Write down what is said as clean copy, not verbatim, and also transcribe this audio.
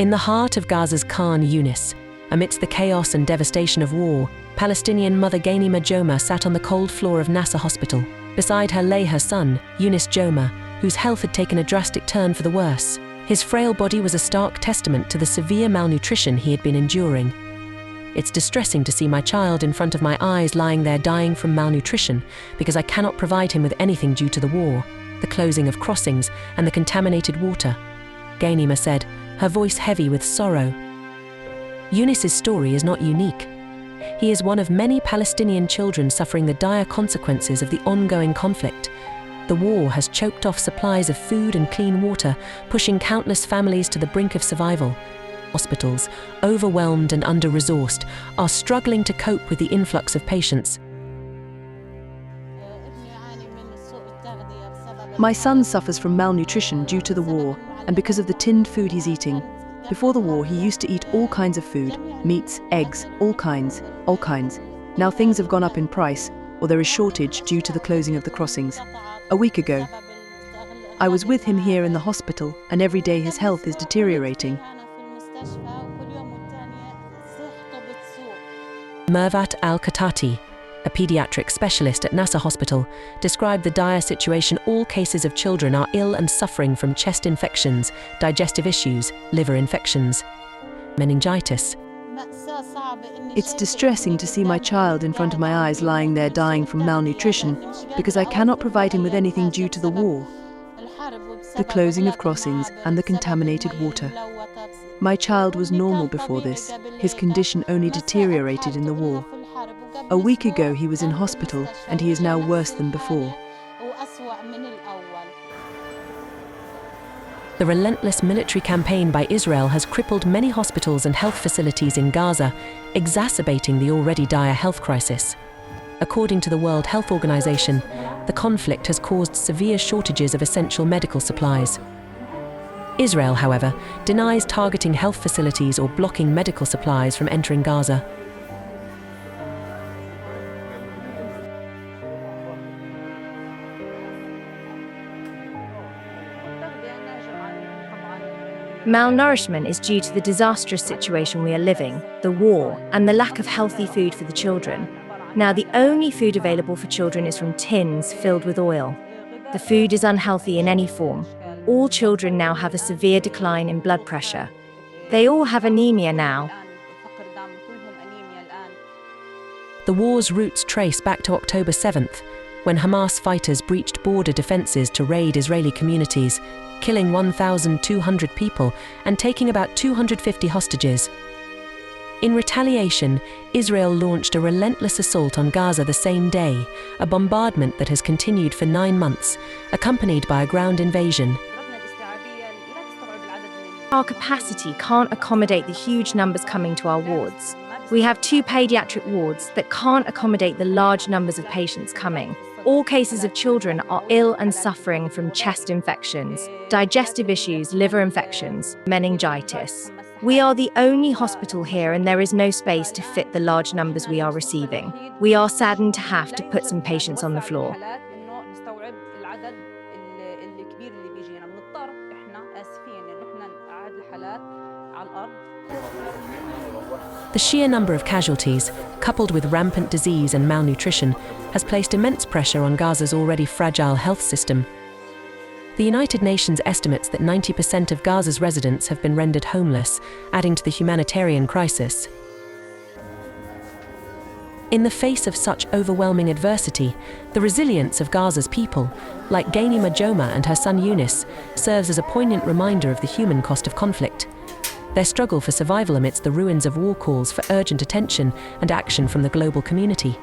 In the heart of Gaza's Khan Younis, amidst the chaos and devastation of war, Palestinian mother Ghaneyma Joma sat on the cold floor of Nasser Hospital. Beside her lay her son, Younis Joma, whose health had taken a drastic turn for the worse. His frail body was a stark testament to the severe malnutrition he had been enduring. It's distressing to see my child in front of my eyes lying there dying from malnutrition because I cannot provide him with anything due to the war, the closing of crossings, and the contaminated water, Ghaneyma said, her voice heavy with sorrow. Younis's story is not unique. He is one of many Palestinian children suffering the dire consequences of the ongoing conflict. The war has choked off supplies of food and clean water, pushing countless families to the brink of survival. Hospitals, overwhelmed and under-resourced, are struggling to cope with the influx of patients. My son suffers from malnutrition due to the war and because of the tinned food he's eating. Before the war, he used to eat all kinds of food, meats, eggs, all kinds. Now things have gone up in price, or there is shortage due to the closing of the crossings. A week ago, I was with him here in the hospital, and every day his health is deteriorating. Mervat Al-Khatati, a pediatric specialist at Nasser Hospital, described the dire situation. All cases of children are ill and suffering from chest infections, digestive issues, liver infections, meningitis. It's distressing to see my child in front of my eyes lying there dying from malnutrition because I cannot provide him with anything due to the war, the closing of crossings, and the contaminated water. My child was normal before this. His condition only deteriorated in the war. A week ago he was in hospital and he is now worse than before. The relentless military campaign by Israel has crippled many hospitals and health facilities in Gaza, exacerbating the already dire health crisis. According to the World Health Organization, the conflict has caused severe shortages of essential medical supplies. Israel, however, denies targeting health facilities or blocking medical supplies from entering Gaza. Malnourishment is due to the disastrous situation we are living, the war, and the lack of healthy food for the children. Now, the only food available for children is from tins filled with oil. The food is unhealthy in any form. All children now have a severe decline in blood pressure. They all have anemia now. The war's roots trace back to October 7th, when Hamas fighters breached border defenses to raid Israeli communities, killing 1,200 people and taking about 250 hostages. In retaliation, Israel launched a relentless assault on Gaza the same day, a bombardment that has continued for 9 months, accompanied by a ground invasion. Our capacity can't accommodate the huge numbers coming to our wards. We have 2 pediatric wards that can't accommodate the large numbers of patients coming. All cases of children are ill and suffering from chest infections, digestive issues, liver infections, meningitis. We are the only hospital here and there is no space to fit the large numbers we are receiving. We are saddened to have to put some patients on the floor. The sheer number of casualties, coupled with rampant disease and malnutrition, has placed immense pressure on Gaza's already fragile health system. The United Nations estimates that 90% of Gaza's residents have been rendered homeless, adding to the humanitarian crisis. In the face of such overwhelming adversity, the resilience of Gaza's people, like Ghaneyma Joma and her son Younis, serves as a poignant reminder of the human cost of conflict. Their struggle for survival amidst the ruins of war calls for urgent attention and action from the global community.